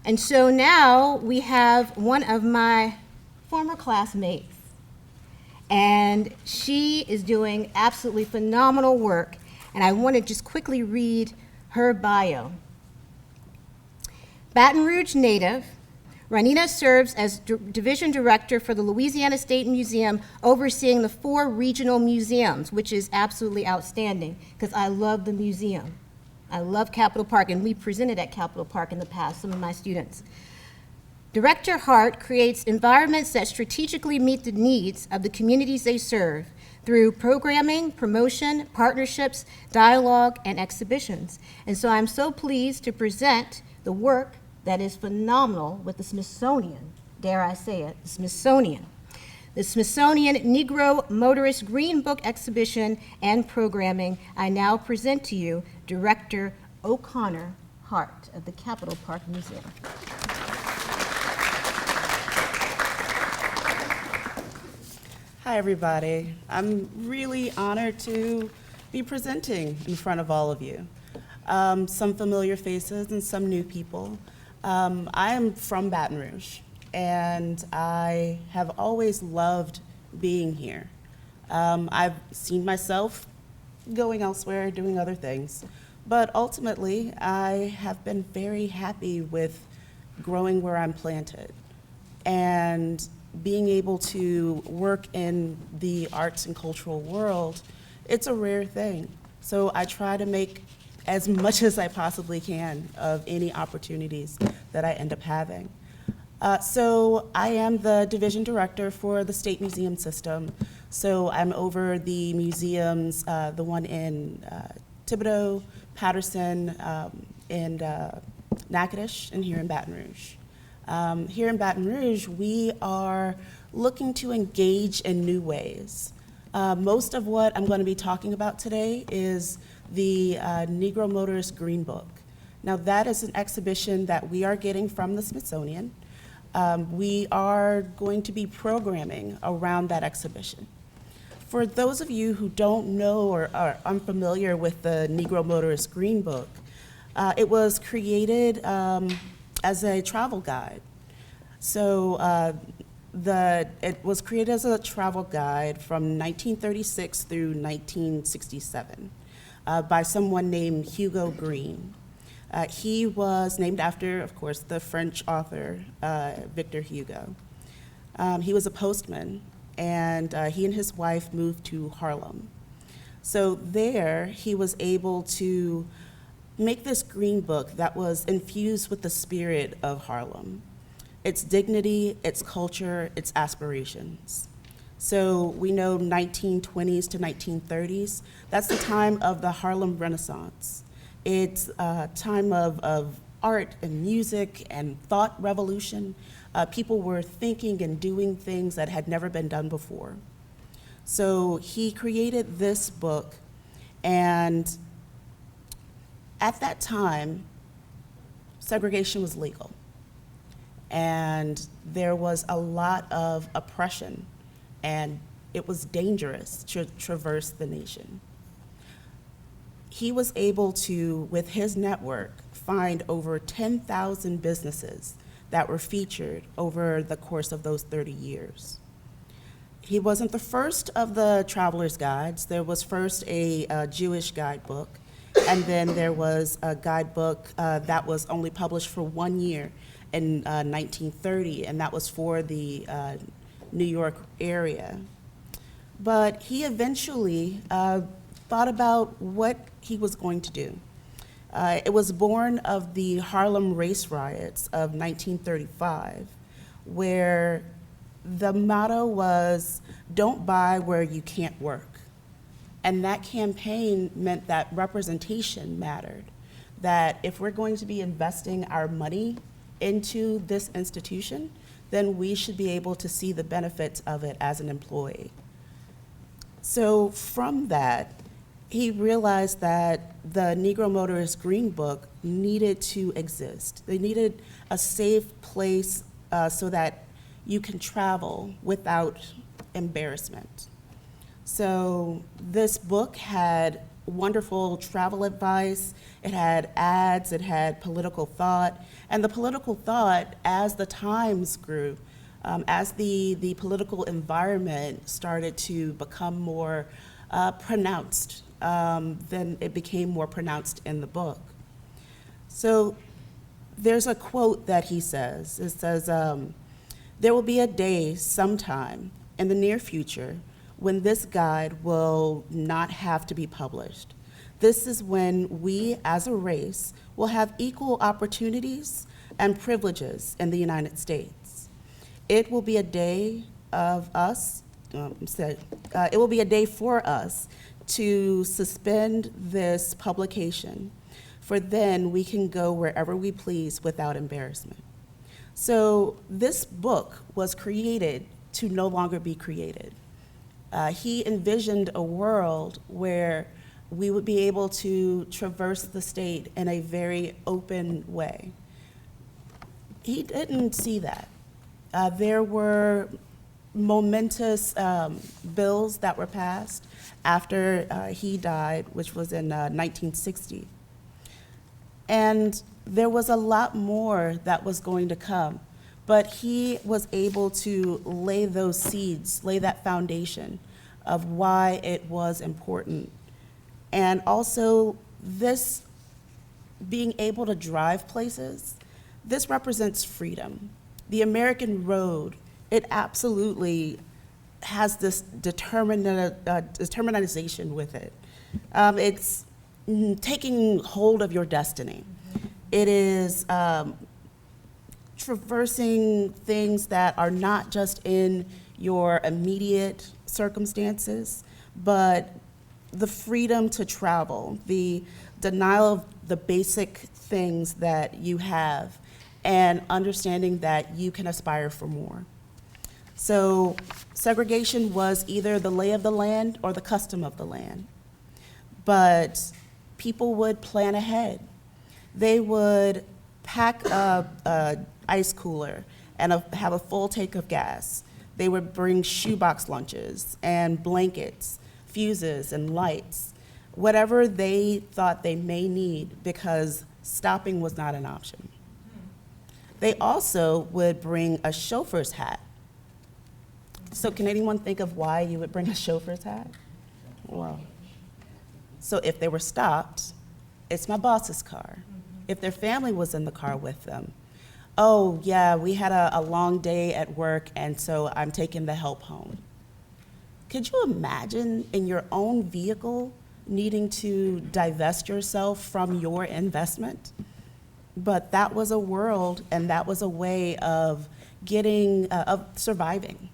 And so now we have one of my former classmates, and she is doing absolutely phenomenal work, and I want to just quickly read her bio. Baton Rouge native, Rodneyna serves as Division Director for the Louisiana State Museum, overseeing the 4 regional museums, which is absolutely outstanding, because I love the museum. I love Capitol Park, and we presented at Capitol Park in the past, some of my students. Director Hart creates environments that strategically meet the needs of the communities they serve through programming, promotion, partnerships, dialogue, and exhibitions. And so I'm so pleased to present the work that is phenomenal with the Smithsonian, dare I say it, the Smithsonian. The Smithsonian Negro Motorist Green Book exhibition and programming. I now present to you Director O'Connor Hart of the Capitol Park Museum. Hi, everybody. I'm really honored to be presenting in front of all of you. Some familiar faces and some new people. I am from Baton Rouge, and I have always loved being here. I've seen myself going elsewhere, doing other things, but ultimately, I have been very happy with growing where I'm planted and being able to work in the arts and cultural world. It's a rare thing. So I try to make as much as I possibly can of any opportunities that I end up having. So I am the Division Director for the State Museum System. So I'm over the museums, the one in Thibodaux, Patterson, and Natchitoches, and here in Baton Rouge. Here in Baton Rouge, we are looking to engage in new ways. Most of what I'm going to be talking about today is the Negro Motorist Green Book. Now, that is an exhibition that we are getting from the Smithsonian. We are going to be programming around that exhibition. For those of you who don't know or are unfamiliar with the Negro Motorist Green Book, it was created as a travel guide. So it was created as a travel guide from 1936 through 1967 by someone named Hugo Green. He was named after, of course, the French author Victor Hugo. He was a postman, and he and his wife moved to Harlem. So there, he was able to make this green book that was infused with the spirit of Harlem, its dignity, its culture, its aspirations. So we know 1920s to 1930s, that's the time of the Harlem Renaissance. It's a time of art and music and thought revolution. People were thinking and doing things that had never been done before. So he created this book, and at that time, segregation was legal, and there was a lot of oppression, and it was dangerous to traverse the nation. He was able to, with his network, find over 10,000 businesses that were featured over the course of those 30 years. He wasn't the first of the traveler's guides. There was first a Jewish guidebook, and then there was a guidebook that was only published for 1 year in 1930, and that was for the New York area. But he eventually thought about what he was going to do. It was born of the Harlem race riots of 1935, where the motto was, "Don't buy where you can't work." And that campaign meant that representation mattered, that if we're going to be investing our money into this institution, then we should be able to see the benefits of it as an employee. So from that, he realized that the Negro Motorist Green Book needed to exist. They needed a safe place so that you can travel without embarrassment. So this book had wonderful travel advice, it had ads, it had political thought, and the political thought, as the times grew, as the political environment started to become more pronounced, then it became more pronounced in the book. So there's a quote that he says. It says, there will be a day sometime in the near future when this guide will not have to be published. This is when we as a race will have equal opportunities and privileges in the United States. It will be a day of us, it will be a day for us to suspend this publication, for then we can go wherever we please without embarrassment. So this book was created to no longer be created. He envisioned a world where we would be able to traverse the state in a very open way. He didn't see that. There were momentous bills that were passed after he died, which was in 1960. And there was a lot more that was going to come, but he was able to lay those seeds, lay that foundation of why it was important. And also, this being able to drive places, this represents freedom. The American road, it absolutely has this determination with it. It's taking hold of your destiny. It is traversing things that are not just in your immediate circumstances, but the freedom to travel, the denial of the basic things that you have, and understanding that you can aspire for more. So segregation was either the lay of the land or the custom of the land. But people would plan ahead. They would pack a ice cooler and have a full tank of gas. They would bring shoebox lunches and blankets, fuses and lights, whatever they thought they may need, because stopping was not an option. They also would bring a chauffeur's hat. So can anyone think of why you would bring a chauffeur's hat? Well, so if they were stopped, it's my boss's car. If their family was in the car with them, oh yeah, we had a long day at work and so I'm taking the help home. Could you imagine in your own vehicle needing to divest yourself from your investment? But that was a world and that was a way of of surviving.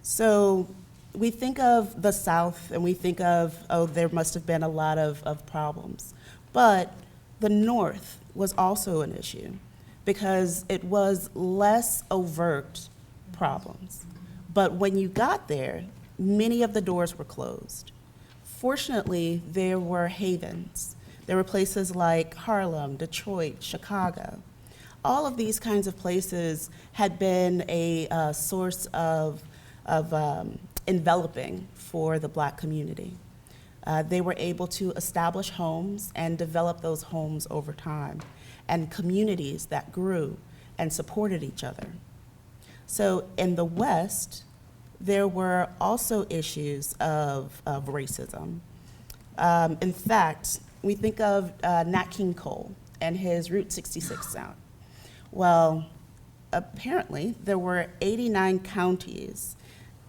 So we think of the South and we think of, oh, there must have been a lot of problems. But the North was also an issue because it was less overt problems. But when you got there, many of the doors were closed. Fortunately, there were havens. There were places like Harlem, Detroit, Chicago. All of these kinds of places had been a source of enveloping for the Black community. They were able to establish homes and develop those homes over time, and communities that grew and supported each other. So in the West, there were also issues of racism. In fact, we think of Nat King Cole and his Route 66 sound. Well, apparently there were 89 counties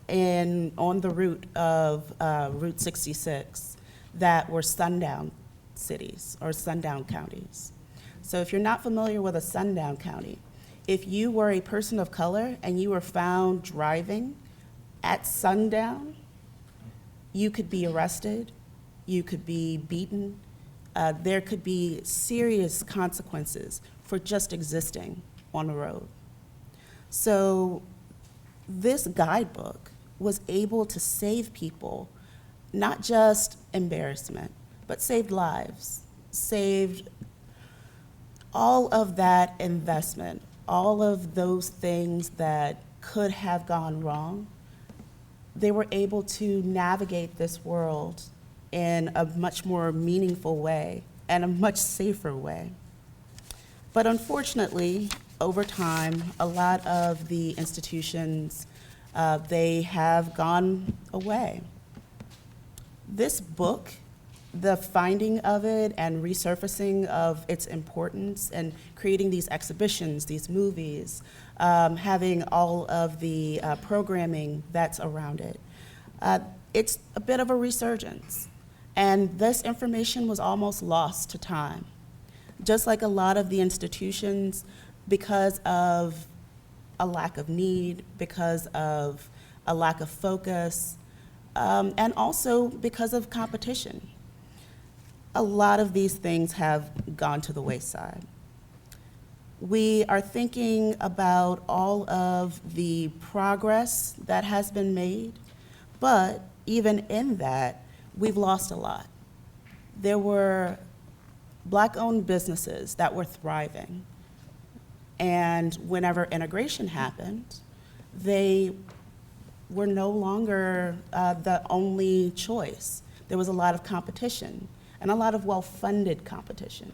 on the route of Route 66 that were sundown cities or sundown counties. So if you're not familiar with a sundown county, if you were a person of color and you were found driving at sundown, you could be arrested, you could be beaten, there could be serious consequences for just existing on the road. So this guidebook was able to save people, not just embarrassment, but saved lives, saved all of that investment, all of those things that could have gone wrong. They were able to navigate this world in a much more meaningful way and a much safer way. But unfortunately, over time, a lot of the institutions, they have gone away. This book, the finding of it and resurfacing of its importance and creating these exhibitions, these movies, having all of the programming that's around it, it's a bit of a resurgence. And this information was almost lost to time. Just like a lot of the institutions, because of a lack of need, because of a lack of focus, and also because of competition. A lot of these things have gone to the wayside. We are thinking about all of the progress that has been made, but even in that, we've lost a lot. There were Black-owned businesses that were thriving, and whenever integration happened, they were no longer the only choice. There was a lot of competition, and a lot of well-funded competition.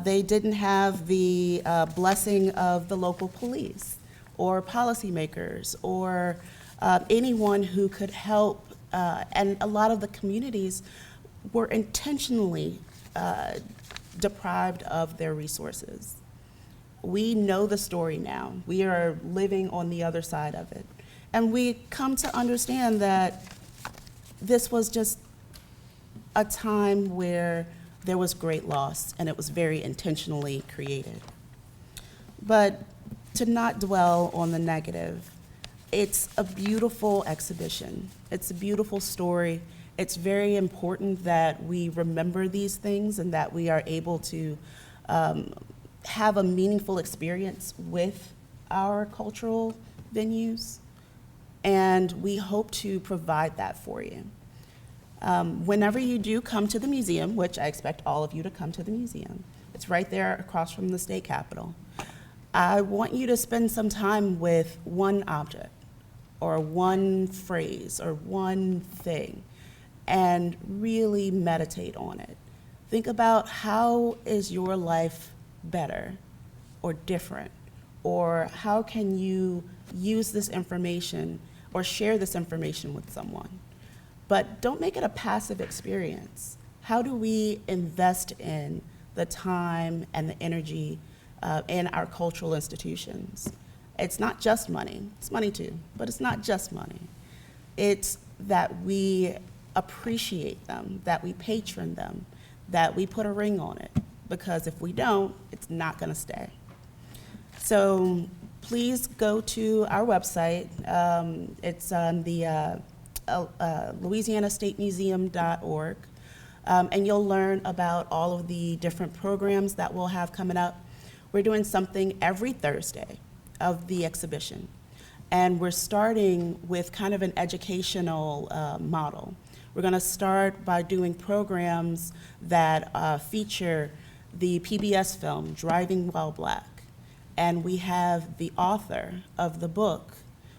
They didn't have the blessing of the local police or policymakers or anyone who could help, and a lot of the communities were intentionally deprived of their resources. We know the story now. We are living on the other side of it. And we come to understand that this was just a time where there was great loss, and it was very intentionally created. But to not dwell on the negative, it's a beautiful exhibition. It's a beautiful story. It's very important that we remember these things and that we are able to have a meaningful experience with our cultural venues, and we hope to provide that for you. Whenever you do come to the museum, which I expect all of you to come to the museum, it's right there across from the state capitol, I want you to spend some time with one object or one phrase or one thing and really meditate on it. Think about, how is your life better or different, or how can you use this information or share this information with someone? But don't make it a passive experience. How do we invest in the time and the energy in our cultural institutions? It's not just money. It's money too, but it's not just money. It's that we appreciate them, that we patron them, that we put a ring on it. Because if we don't, it's not gonna stay. So please go to our website. It's on the louisianastatemuseum.org, and you'll learn about all of the different programs that we'll have coming up. We're doing something every Thursday of the exhibition, and we're starting with kind of an educational model. We're gonna start by doing programs that feature the PBS film, Driving While Black, and we have the author of the book.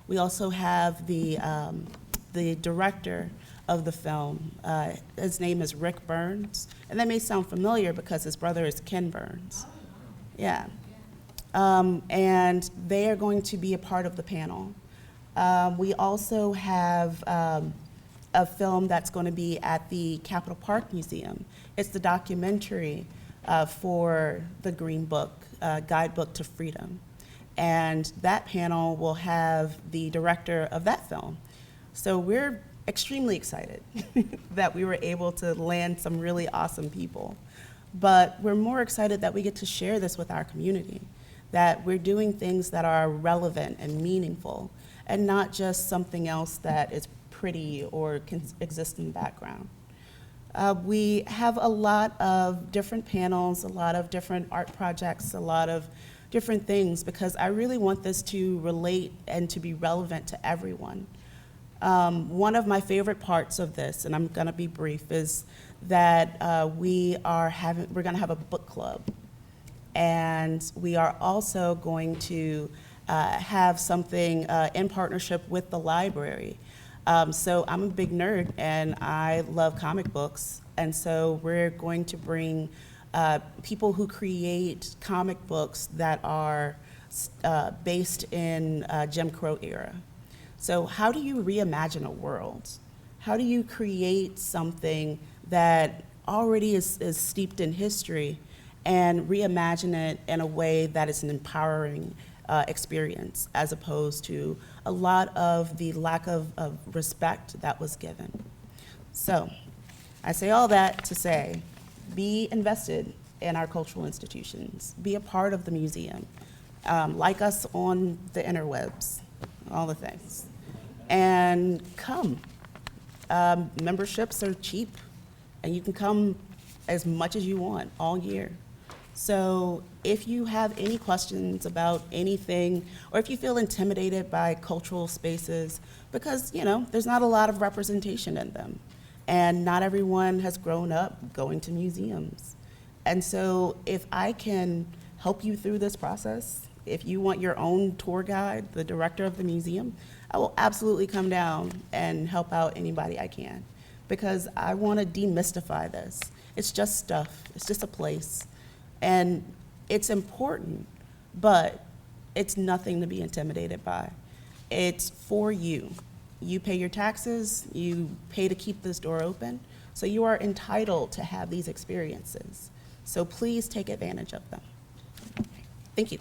We also have the director of the film. His name is Rick Burns, and that may sound familiar because his brother is Ken Burns. Yeah. And they are going to be a part of the panel. We also have a film that's going to be at the Capitol Park Museum. It's the documentary for the Green Book, Guidebook to Freedom. And that panel will have the director of that film. So we're extremely excited that we were able to land some really awesome people. But we're more excited that we get to share this with our community, that we're doing things that are relevant and meaningful, and not just something else that is pretty or can exist in the background. We have a lot of different panels, a lot of different art projects, a lot of different things, because I really want this to relate and to be relevant to everyone. One of my favorite parts of this, and I'm gonna be brief, is that we're gonna have a book club. And we are also going to have something in partnership with the library So I'm a big nerd, and I love comic books. And so we're going to bring people who create comic books that are based in Jim Crow era. So how do you reimagine a world? How do you create something that already is steeped in history and reimagine it in a way that is an empowering experience, as opposed to a lot of the lack of respect that was given? So I say all that to say, be invested in our cultural institutions, be a part of the museum, like us on the interwebs, all the things, and come. Memberships are cheap, and you can come as much as you want all year. So if you have any questions about anything, or if you feel intimidated by cultural spaces, because, you know, there's not a lot of representation in them, and not everyone has grown up going to museums. And so if I can help you through this process, if you want your own tour guide, the director of the museum, I will absolutely come down and help out anybody I can, because I want to demystify this. It's just stuff. It's just a place. And it's important, but it's nothing to be intimidated by. It's for you. You pay your taxes, you pay to keep this door open, so you are entitled to have these experiences. So please take advantage of them. Thank you.